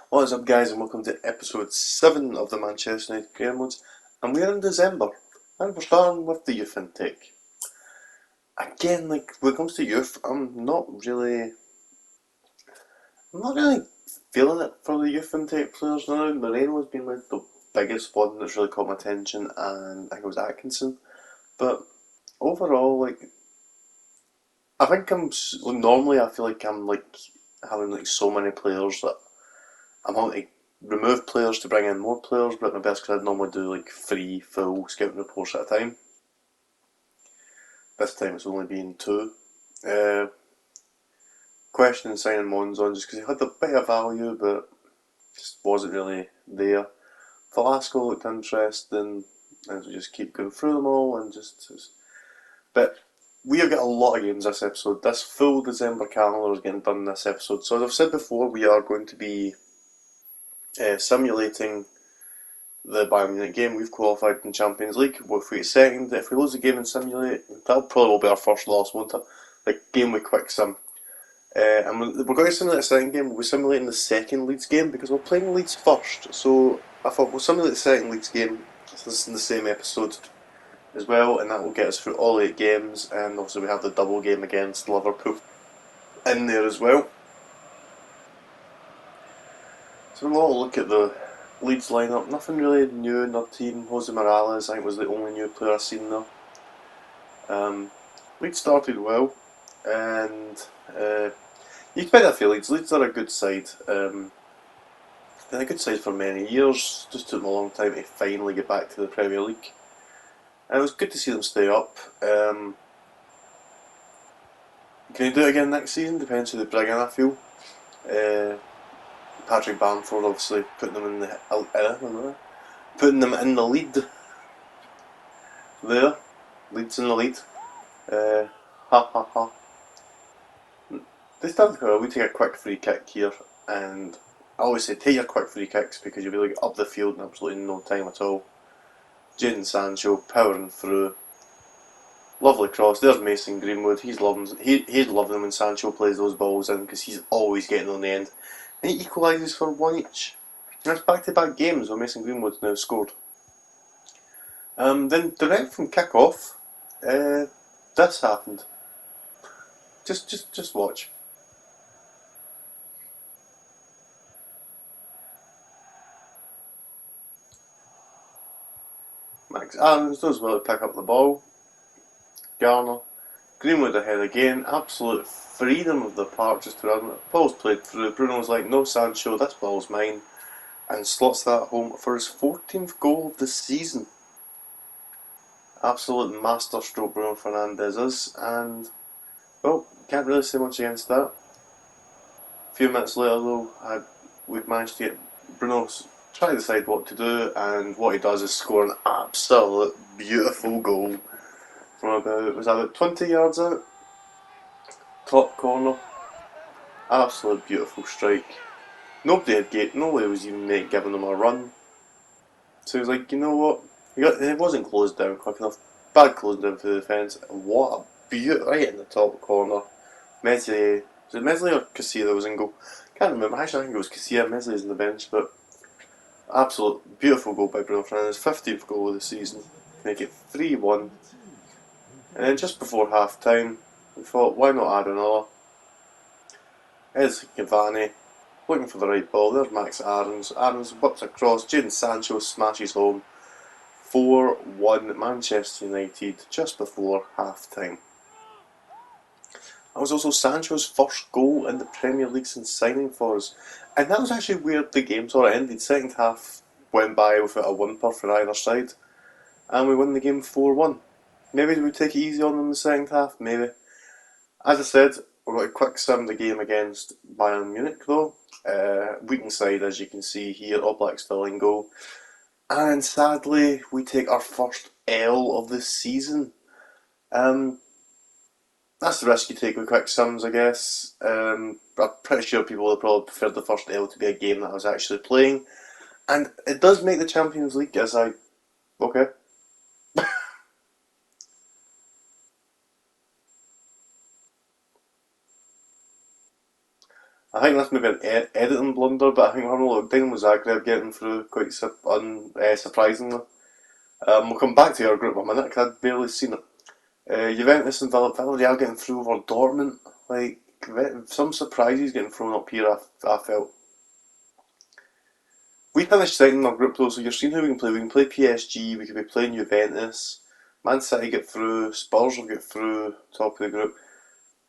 What is up, guys, and welcome to episode 7 of the Manchester United Career Modes. And we're in December, and we're starting with the youth intake. Again, when it comes to youth, I'm not really feeling it for the youth intake players now. Moreno's been the biggest one that's really caught my attention, and I think it was Atkinson. But overall, I think normally I feel like I'm having so many players that I'm having to remove players to bring in more players, but my best because I'd normally do 3 full scouting reports at a time. This time it's only been 2. Questioning signing Monzon just because he had a bit of value, but just wasn't really there. Velasco looked interesting, and we just keep going through them all and But we have got a lot of games this episode. This full December calendar is getting done this episode. So as I've said before, we are going to be simulating the Bayern Munich game. We've qualified in Champions League. If we get second, if we lose the game and simulate, that'll probably will be our first loss, won't it? Game with quick sim. And we're going to simulate the second game. We'll be simulating the second Leeds game because we're playing Leeds first. So I thought we'll simulate the second Leeds game. So this is in the same episode as well, and that will get us through all 8 games. And obviously we have the double game against Liverpool in there as well. So we'll look at the Leeds lineup. Nothing really new in their team. Jose Morales, I think, was the only new player I've seen there. Leeds started well, and you expect that for Leeds. Leeds are a good side. Been a good side for many years. Just took them a long time to finally get back to the Premier League. And it was good to see them stay up. Can they do it again next season? Depends who they bring in, I feel. Patrick Bamford obviously putting them in the lead there. Leeds in the lead. Ha ha ha. They started well. We take a quick free kick here, and I always say take your quick free kicks because you'll be able to get up the field in absolutely no time at all. Jadon Sancho powering through. Lovely cross. There's Mason Greenwood. He's loving them when Sancho plays those balls in because he's always getting on the end. And he equalises for 1 each. And it's back-to-back games where Mason Greenwood's now scored. Then direct from kick-off, this happened. Just watch. Max Aarons does well to pick up the ball. Garner. Greenwood ahead again. Absolute freedom of the park just to run. Ball's played through. Bruno's like, no Sancho, this ball's mine. And slots that home for his 14th goal of the season. Absolute masterstroke Bruno Fernandes is. And, well, can't really say much against that. A few minutes later though, we've managed to get Bruno try to decide what to do, and what he does is score an absolute beautiful goal from about 20 yards out? Top corner. Absolute beautiful strike. Nobody was even giving him a run. So he was like, you know what? It wasn't closed down quick enough. Bad closing down for the defence. And what a beaut right in the top corner. Meslier. Was it Meslier or Casilla that was in goal? Can't remember. Actually, I think it was Casilla. Meslier's on the bench, but absolute beautiful goal by Bruno Fernandes. 15th goal of the season. Make it 3-1. And then just before half time, we thought, why not add another? Here's Cavani, looking for the right ball. There's Max Aarons. Aarons whips across. Jadon Sancho smashes home. 4-1 Manchester United just before half time. That was also Sancho's first goal in the Premier League since signing for us. And that was actually where the game sort of ended. Second half went by without a whimper for either side. And we won the game 4-1. Maybe we take it easy on them in the second half, maybe. As I said, we're going to quick sim the game against Bayern Munich though. Weakened side, as you can see here, Oblak still in goal. And sadly, we take our first L of the season. That's the risk you take with quick sims, I guess. I'm pretty sure people will probably prefer the first L to be a game that I was actually playing. And it does make the Champions League, okay. I think that's maybe an editing blunder, but I think we're having a look. Dynamo Zagreb getting through quite surprisingly. We'll come back to our group in a minute because I'd barely seen it. Juventus and Villarreal getting through over Dortmund. Like, some surprises getting thrown up here, I felt. We finished second in our group though, so you're seeing who we can play. We can play PSG, we could be playing Juventus, Man City get through, Spurs will get through, top of the group.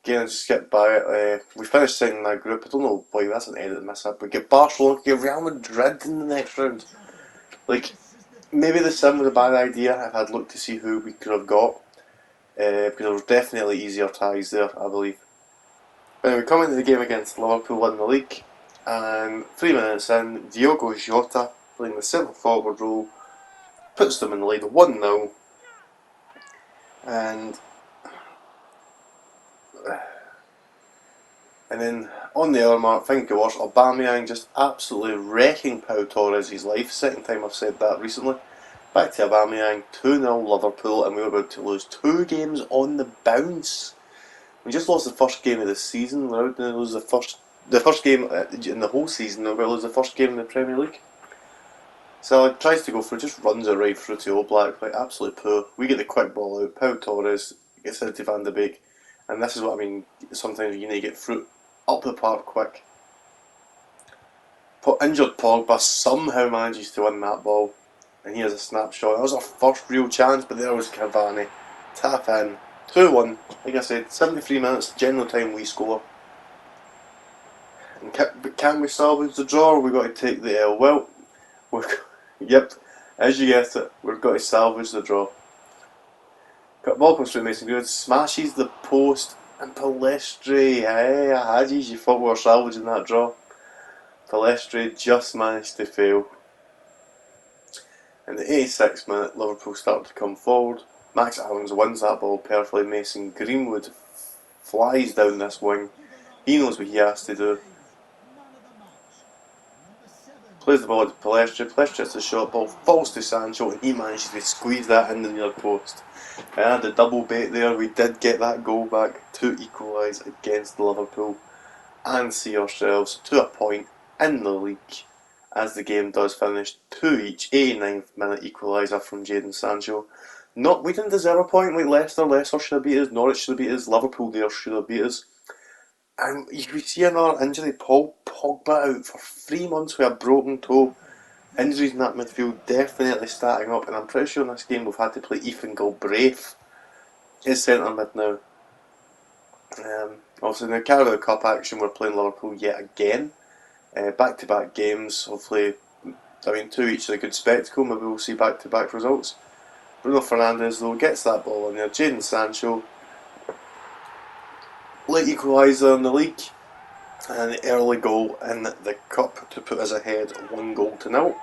Again, I just skip by it. We finished second in that group. I don't know why that's an edit miss up. We get Barcelona, get Real Madrid in the next round. Like, maybe the sim was a bad idea if I'd looked to see who we could have got. Because there was definitely easier ties there, I believe. But anyway, we come into the game against Liverpool in the league, and 3 minutes in, Diogo Jota, playing the centre forward role, puts them in the lead 1-0. And then on the other mark, think it was Aubameyang just absolutely wrecking Pau Torres' life. Second time I've said that recently. Back to Aubameyang, 2-0 Liverpool, and we were about to lose 2 games on the bounce. We just lost the first game of the season. We're about to lose the first game in the whole season. We're going to lose the first game in the Premier League. So he tries to go through, just runs it right through to Oblak, like absolutely poor. We get the quick ball out. Pau Torres gets into Van de Beek, and this is what I mean. Sometimes you need to get through up the park quick. Injured Pogba somehow manages to win that ball, and he has a snapshot. That was our first real chance, but there was Cavani. Tap in. 2-1. Like I said, 73 minutes, general time we score. And can we salvage the draw, or we got to take the L? Well, yep, as you guessed it, we've got to salvage the draw. Got ball comes through Mason Greenwood, smashes the post, and Palestri, hey, I had you thought we were salvaging that draw. Palestri just managed to fail. In the 86th minute, Liverpool start to come forward. Max Aarons wins that ball perfectly. Mason Greenwood flies down this wing. He knows what he has to do. Plays the ball to Palestri. Palestri hits the shot ball, falls to Sancho, and he manages to squeeze that in the near post. And the double bait there, we did get that goal back to equalise against Liverpool and see ourselves to a point in the league as the game does finish 2 each. 89th minute equaliser from Jadon Sancho. We didn't deserve a point like Leicester should have beat us, Norwich should have beat us, Liverpool there should have beat us. And you see another injury, Paul Pogba out for 3 months with a broken toe. Injuries in that midfield definitely starting up, and I'm pretty sure in this game we've had to play Ethan Galbraith as centre mid now. Also in the Carabao Cup action, we're playing Liverpool yet again. Back-to-back games, hopefully, 2 each is a good spectacle, maybe we'll see back-to-back results. Bruno Fernandes though gets that ball in there, Jadon Sancho, late equaliser in the league, and the early goal in the cup to put us ahead 1-0.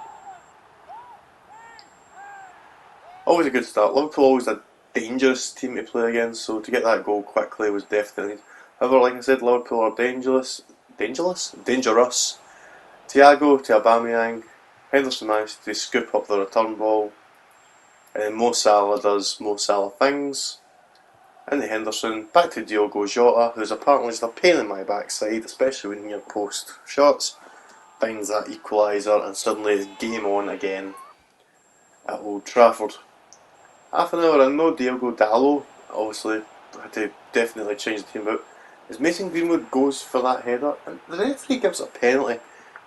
Always a good start. Liverpool always a dangerous team to play against, so to get that goal quickly was definitely. However, like I said, Liverpool are dangerous. Dangerous. Thiago to Aubameyang. Henderson managed to scoop up the return ball, and then Mo Salah does Mo Salah things. Into Henderson, back to Diogo Jota, who's apparently just a pain in my backside, especially when near post shots. Finds that equaliser, and suddenly it's game on again at Old Trafford. Half an hour in, no Diogo Dalot, obviously had to definitely change the team out. As Mason Greenwood goes for that header, and the referee gives a penalty,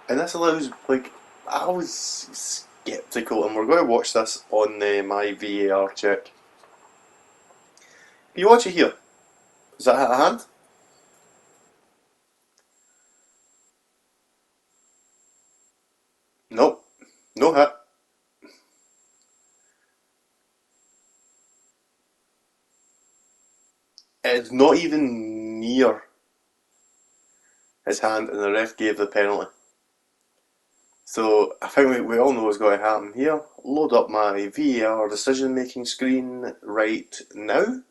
and this allows, I was sceptical, and we're going to watch this on my VAR check. Can you watch it here? Does that hit a hand? Nope, no hit. It's not even near his hand, and the ref gave the penalty. So I think we all know what's going to happen here. Load up my VAR decision making screen right now.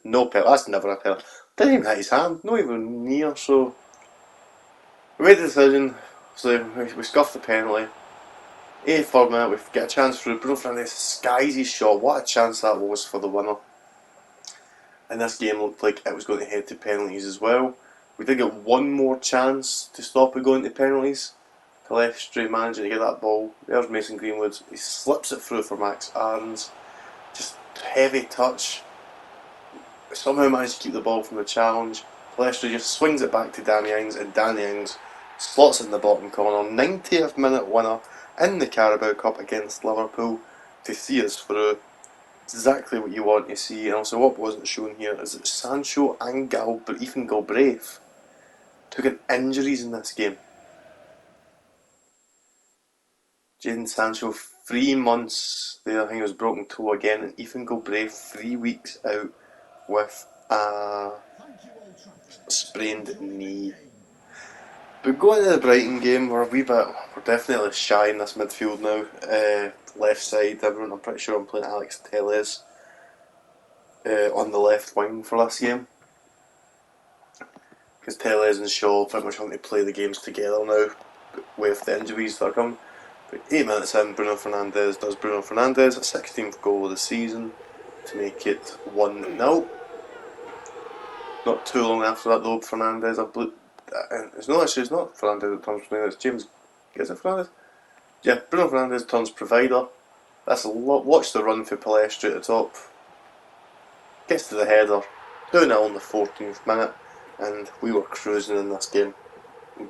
No penalty. That's never a penalty. Didn't even hit his hand. Not even near. So we made the decision. So we scuffed the penalty. 83rd minute, we get a chance through. Bruno Fernandes skies his shot. What a chance that was for the winner. And this game looked like it was going to head to penalties as well. We did get one more chance to stop it going to penalties. Palestri managing to get that ball. There's Mason Greenwood. He slips it through for Max Aarons. Just heavy touch. Somehow managed to keep the ball from the challenge. Palestri just swings it back to Danny Ings, and Danny Ings slots it in the bottom corner. 90th minute winner in the Carabao Cup against Liverpool to see us through. Exactly what you want to see. And also, what wasn't shown here is that Sancho and Ethan Galbraith took in injuries in this game. Jadon Sancho 3 months there, I think it was broken toe again, and Ethan Galbraith 3 weeks out with a sprained knee. But going to the Brighton game, we're definitely shy in this midfield now. Left side, everyone, I'm pretty sure I'm playing Alex Telles on the left wing for this game. Because Telles and Shaw pretty much want to play the games together now with the injuries that are coming. But 8 minutes in, Bruno Fernandes does Bruno Fernandes, a 16th goal of the season to make it 1-0. Not too long after that though, Fernandes, it's not Fernandes that turns provider, it's James, is it Fernandes? Yeah, Bruno Fernandes turns provider. That's a lot. Watch the run for Palestri at the top. Gets to the header, 2-0 in the 14th minute, and we were cruising in this game.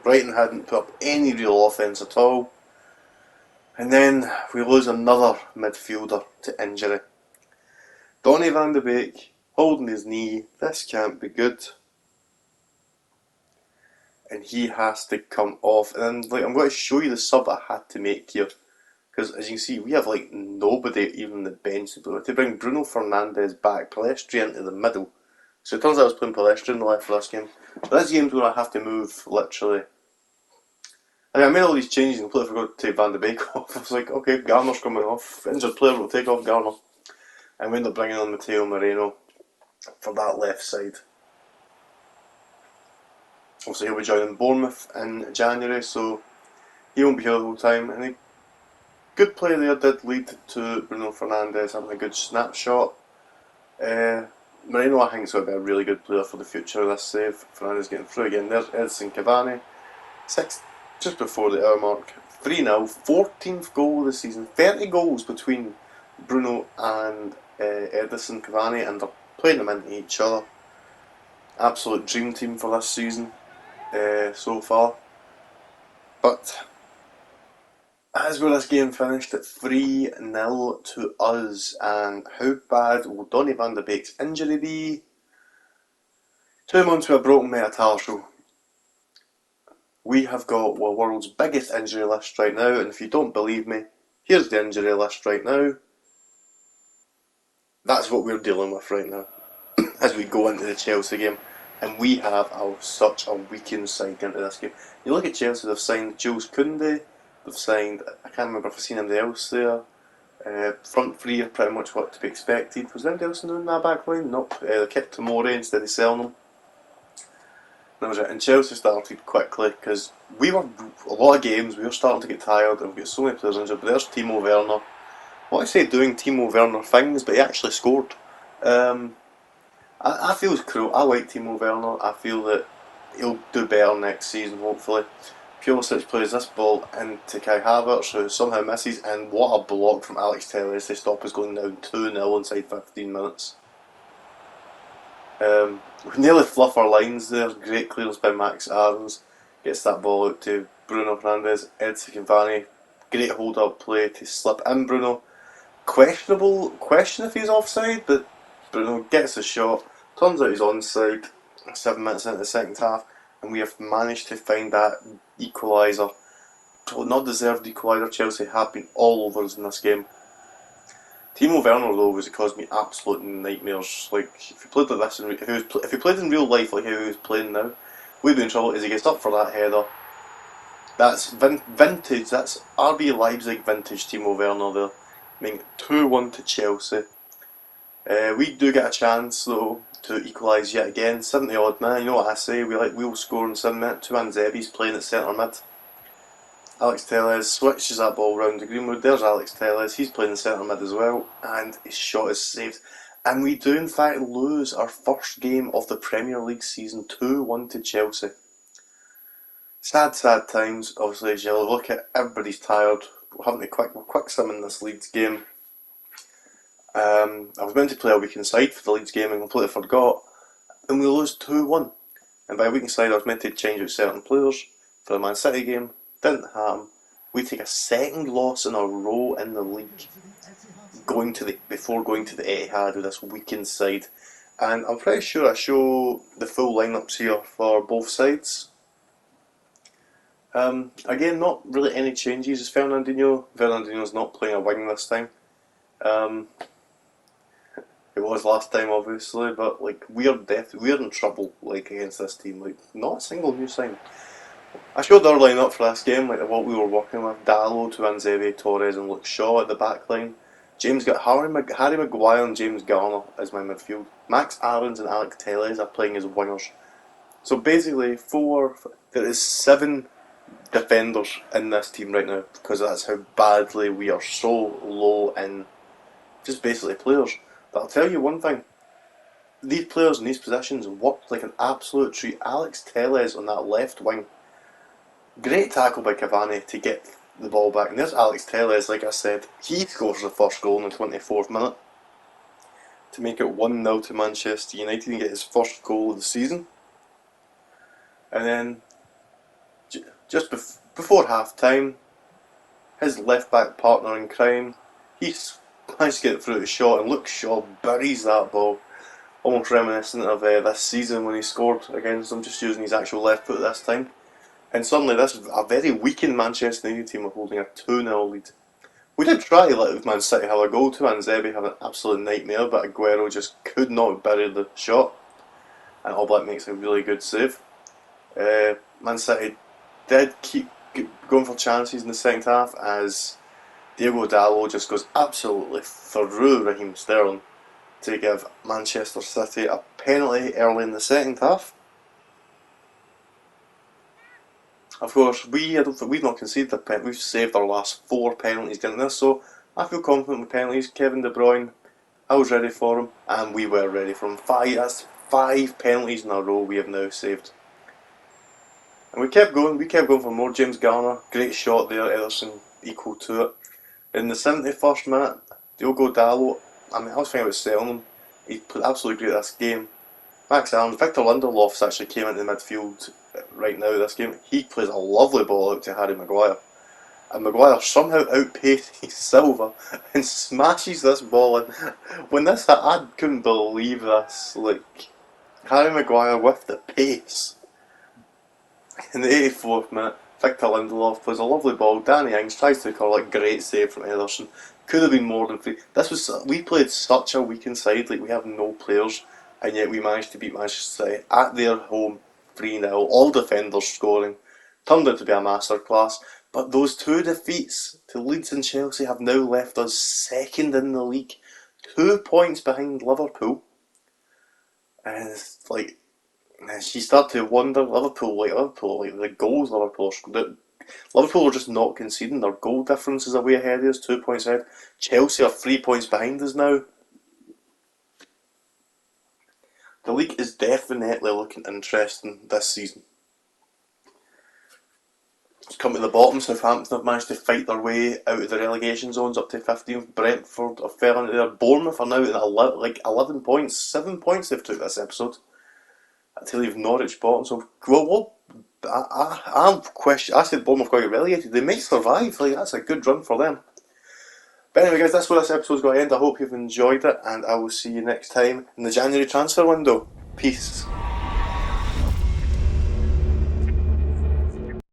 Brighton hadn't put up any real offence at all. And then we lose another midfielder to injury. Donny van de Beek holding his knee. This can't be good. And he has to come off. And I'm going to show you the sub I had to make here. Because as you can see, we have nobody even on the bench to bring Bruno Fernandes back, Palestri into the middle. So it turns out I was playing Palestri in the left for this game. But this game's where I have to move literally. I made all these changes and completely forgot to take Van de Beek off. I was like, okay, Garner's coming off. Injured player will take off Garner. And we ended up bringing on Matteo Moreno for that left side. Obviously he'll be joining Bournemouth in January, so he won't be here the whole time. And a good play there did lead to Bruno Fernandes having a good snapshot. Moreno I think is going to be a really good player for the future of this save. Fernandes getting through again. There's Edison Cavani. Just before the hour mark. 3-0, 14th goal of the season. 30 goals between Bruno and Edison Cavani, and they're playing them into each other. Absolute dream team for this season so far. But as where this game finished at 3-0 to us, and how bad will Donny van de Beek's injury be? 2 months with a broken metatarsal. We have got the world's biggest injury list right now, and if you don't believe me, here's the injury list right now. That's what we're dealing with right now as we go into the Chelsea game, and we have such a weakened side into this game. You look at Chelsea, they've signed Jules Koundé, they've signed, I can't remember if I've seen anybody else there. Front three are pretty much what to be expected. Was there anybody else in that back line? Nope. They kept Tomori instead of selling them. That was it. And Chelsea started quickly because we were a lot of games. We were starting to get tired, and we got so many players injured. But there's Timo Werner. What I say, doing Timo Werner things, but he actually scored. I feel it's cruel. I like Timo Werner. I feel that he'll do better next season, hopefully. Pulisic plays this ball into Kai Havertz, who somehow misses, and what a block from Alex Telles to stop us going down 2-0 inside 15 minutes. We nearly fluff our lines there. Great clearance by Max Aarons. Gets that ball out to Bruno Fernandes. Edson Cavani. Great hold up play to slip in Bruno. Question if he's offside, but Bruno gets a shot. Turns out he's onside. 7 minutes into the second half, and we have managed to find that equaliser. Not deserved equaliser. Chelsea have been all over us in this game. Timo Werner though was it caused me absolute nightmares. Like if he played like this, if he played in real life like how he was playing now, we'd be in trouble. As he gets up for that header, that's vintage. That's RB Leipzig vintage Timo Werner there, making it 2-1 to Chelsea. We do get a chance though to equalise yet again. 70 odd minutes. You know what I say? We'll score in 7 minutes. Tuan Zebi's playing at centre mid. Alex Telles switches that ball round to Greenwood. There's Alex Telles. He's playing centre mid as well, and his shot is saved. And we do in fact lose our first game of the Premier League season 2-1 to Chelsea. Sad, sad times. Obviously, as you look at, everybody's tired. We're having to quick sim in this Leeds game. I was meant to play a weekend side for the Leeds game and completely forgot, and we lose 2-1. And by weekend side, I was meant to change out certain players for the Man City game. Didn't happen. We take a second loss in a row in the league, before going to the Etihad with this weekend side. And I'm pretty sure I show the full lineups here for both sides. Again, not really any changes. It's Fernandinho. Fernandinho's not playing a wing this time. It was last time, obviously, but like we're in trouble like against this team. Like not a single new sign. I showed our lineup for this game, like what we were working with: Dalot, Tuanzebe, Torres, and Luke Shaw at the back line. James got Harry Maguire and James Garner as my midfield. Max Aarons and Alex Telles are playing as wingers. So basically, there is 7 defenders in this team right now because that's how badly we are so low in just basically players. But I'll tell you one thing: these players in these positions worked like an absolute treat. Alex Telles on that left wing. Great tackle by Cavani to get the ball back. And there's Alex Telles, like I said. He scores the first goal in the 24th minute to make it 1-0 to Manchester United and get his first goal of the season. And then, just before half time, his left back partner in crime, he managed to get it through the shot, and Luke Shaw buries that ball. Almost reminiscent of this season when he scored against them, just using his actual left foot this time. And suddenly this is a very weakened Manchester United team are holding a 2-0 lead. We did try to let Man City have a goal to, and Zebe had an absolute nightmare, but Aguero just could not bury the shot. And Oblak makes a really good save. Man City did keep going for chances in the second half as Diogo Dalot just goes absolutely through Raheem Sterling to give Manchester City a penalty early in the second half. Of course, we've not conceded a penalty. We've saved our last 4 penalties getting this, so I feel confident with penalties. Kevin De Bruyne, I was ready for him, and we were ready for him. That's 5 penalties in a row we have now saved. And we kept going for more. James Garner, great shot there, Ederson equal to it. In the 71st minute, Diogo Dalot, I was thinking about selling him. He played absolutely great this game. Max Aarons, Victor Lindelof's actually came into the midfield right now this game. He plays a lovely ball out to Harry Maguire. And Maguire somehow outpaces Silva and smashes this ball in. When this hit, I couldn't believe this. Like, Harry Maguire with the pace. In the 84th minute, Victor Lindelof plays a lovely ball. Danny Ings tries to call it, great save from Ederson. Could have been more than 3. We played such a weak inside, like we have no players, and yet we managed to beat Manchester City at their home 3-0, all defenders scoring. Turned out to be a masterclass, but those 2 defeats to Leeds and Chelsea have now left us second in the league, 2 points behind Liverpool. And it's like, she started to wonder, Liverpool, the goals Liverpool scored. Liverpool are just not conceding. Their goal difference is away ahead of us, 2 points ahead. Chelsea are 3 points behind us now. The league is definitely looking interesting this season. It's come to the bottom. Southampton have managed to fight their way out of the relegation zones up to 15th. Brentford have fell into there. Bournemouth are now at 11 points. 7 points they've took this episode to leave Norwich bottom. So, I said Bournemouth got relegated. They may survive. Like, that's a good run for them. But anyway, guys, that's where this episode's going to end. I hope you've enjoyed it, and I will see you next time in the January transfer window. Peace.